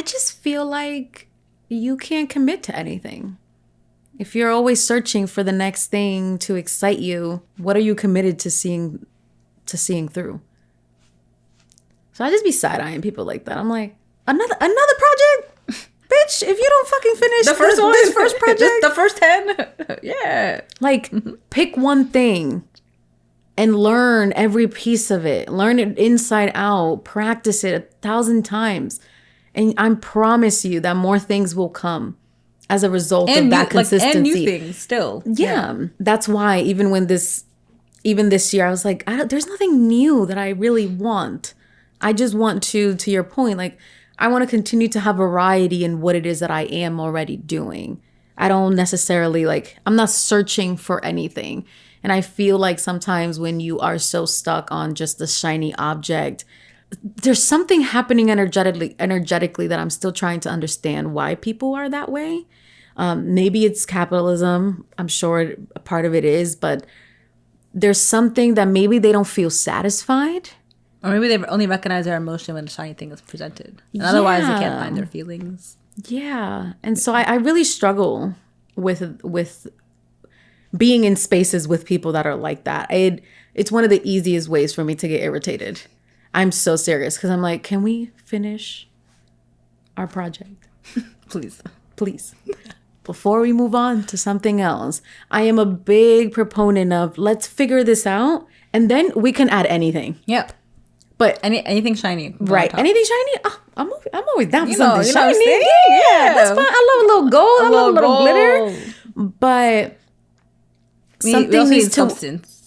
I just feel like you can't commit to anything. If you're always searching for the next thing to excite you, what are you committed to seeing through? So I just be side-eyeing people like that. I'm like, another project? Bitch, if you don't fucking finish this first project. The first 10. Yeah. Like, pick one thing and learn every piece of it. Learn it inside out. Practice it 1,000 times. And I promise you that more things will come as a result of that consistency. And new things still. Yeah. That's why even this year, I was like, there's nothing new that I really want. I just want to your point, like, I want to continue to have variety in what it is that I am already doing. I don't necessarily I'm not searching for anything. And I feel like sometimes when you are so stuck on just the shiny object, there's something happening energetically that I'm still trying to understand why people are that way. Maybe it's capitalism. I'm sure a part of it is, but there's something that maybe they don't feel satisfied. Or maybe they only recognize their emotion when the shiny thing is presented. And otherwise, they can't find their feelings. Yeah. And so I really struggle with being in spaces with people that are like that. It's one of the easiest ways for me to get irritated. I'm so serious because I'm like, can we finish our project? Please. Before we move on to something else. I am a big proponent of let's figure this out and then we can add anything. Yep. But anything shiny, right? Anything shiny? Oh, I'm always down for something shiny. Yeah, that's fine. I love a little gold. I love a little glitter. But something needs substance.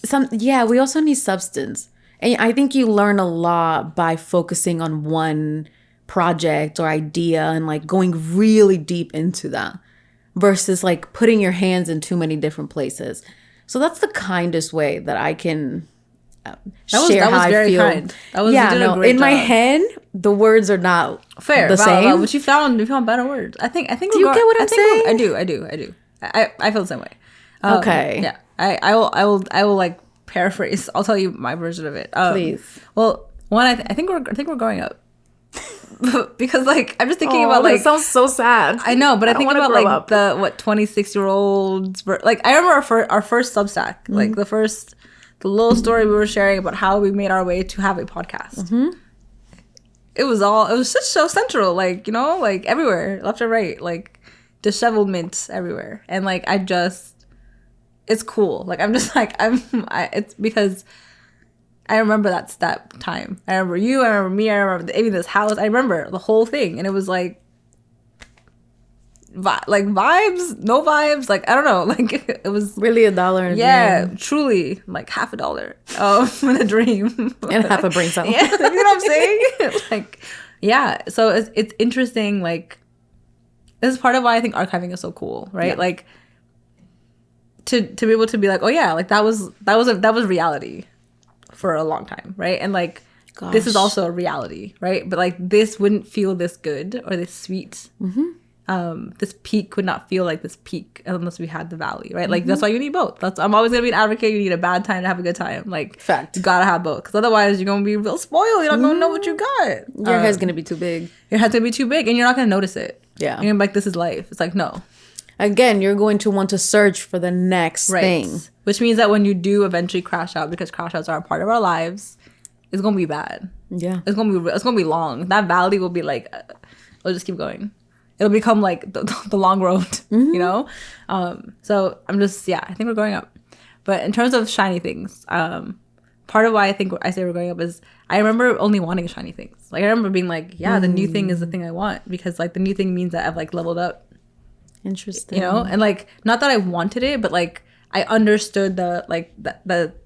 We also need substance, and I think you learn a lot by focusing on one project or idea and going really deep into that, versus putting your hands in too many different places. So that's the kindest way that I can. Share how I feel. Kind. That was in my head, the words are not fair. The same. But you found better words. I think. Do you get what I'm saying? I do. I feel the same way. Okay. Yeah. I will paraphrase. I'll tell you my version of it. Please. Well, one, I think we're growing up. Because I'm just thinking about that sounds so sad. I know, but I think about the 26-year-olds. I remember our first Substack, the little story we were sharing about how we made our way to have a podcast. Mm-hmm. It was just so central, everywhere, left and right, dishevelment everywhere. And it's cool. It's because I remember that time. I remember you, I remember me, I remember even this house. I remember the whole thing. And it was vibes, no vibes, I don't know, it was really $1 dream. Truly half $1 in a dream and half a brain cell. Yeah, you know what I'm saying? Yeah, so it's interesting. This is part of why I think archiving is so cool, right? Yeah. To be able to be oh yeah, that was reality for a long time, right? And this is also a reality, right? But this wouldn't feel this good or this sweet. Mm-hmm. This peak would not feel like this peak unless we had the valley, right? Mm-hmm. That's why you need both. I'm always gonna be an advocate. You need a bad time to have a good time. Fact. You gotta have both, because otherwise you're gonna be real spoiled. You're not gonna know what you got. Your head's gonna be too big. Your head's gonna be too big, and you're not gonna notice it. Yeah. You're gonna be this is life. It's no. Again, you're going to want to search for the next thing, which means that when you do eventually crash out, because crash outs are a part of our lives, it's gonna be bad. Yeah. It's gonna be long. That valley will be we'll just keep going. It'll become the long road, mm-hmm. you know? So I'm just, I think we're growing up. But in terms of shiny things, part of why I think I say we're growing up is I remember only wanting shiny things. I remember being the new thing is the thing I want, because the new thing means that I've leveled up. Interesting. You know? And not that I wanted it, but I understood the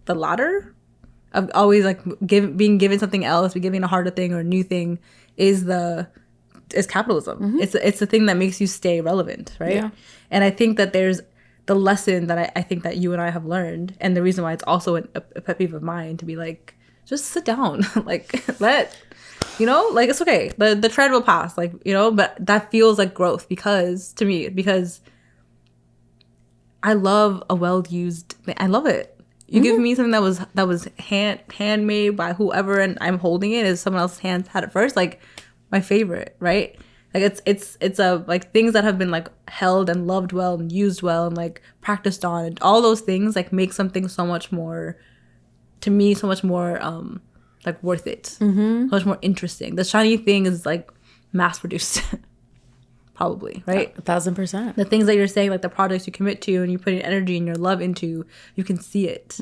ladder of always being given something else, be given a harder thing or a new thing is capitalism. Mm-hmm. It's the thing that makes you stay relevant, right? Yeah. And I think that there's the lesson that I think that you and I have learned, and the reason why it's also a pet peeve of mine to be just sit down, it's okay. The trend will pass, but that feels like growth because I love a well-used thing. I love it. You give me something that was handmade by whoever, and I'm holding it as someone else's hands had it first. My favorite, right? Like it's a like things that have been like held and loved well and used well and like practiced on, and all those things like make something so much more, to me, so much more like worth it, so much more interesting. The shiny thing is like mass produced. Probably, right? 1,000%. The things that you're saying, like the projects you commit to and you put your energy and your love into, you can see it.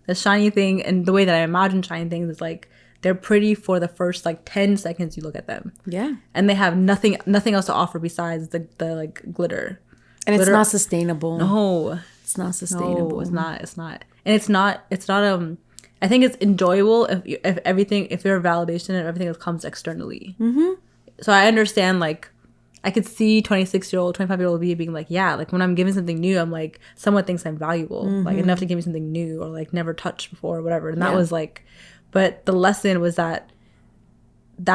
The shiny thing, and the way that I imagine shiny things is like they're pretty for the first like 10 seconds you look at them. Yeah. And they have nothing else to offer besides the like glitter. And it's not sustainable. No. It's not sustainable. No, it's not. And it's not I think it's enjoyable if everything, if your validation and everything else comes externally. So I understand, like, I could see 26-year-old, 25-year-old me being like, yeah, like when I'm giving something new, I'm like, someone thinks I'm valuable, like enough to give me something new or like never touched before or whatever. And that was like, but the lesson was that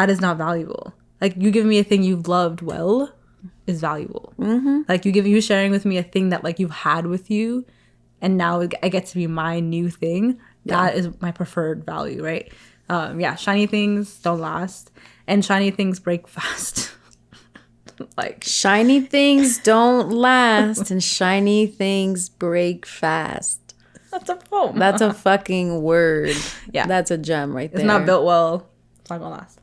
is not valuable. Like you give me a thing you've loved well is valuable. Like you sharing with me a thing that like you've had with you, and now I get to be my new thing. That is my preferred value, right? Shiny things don't last, and shiny things break fast. Like shiny things don't last and shiny things break fast. That's a poem. That's a fucking word. Yeah. That's a gem right there. It's not built well. It's not gonna last.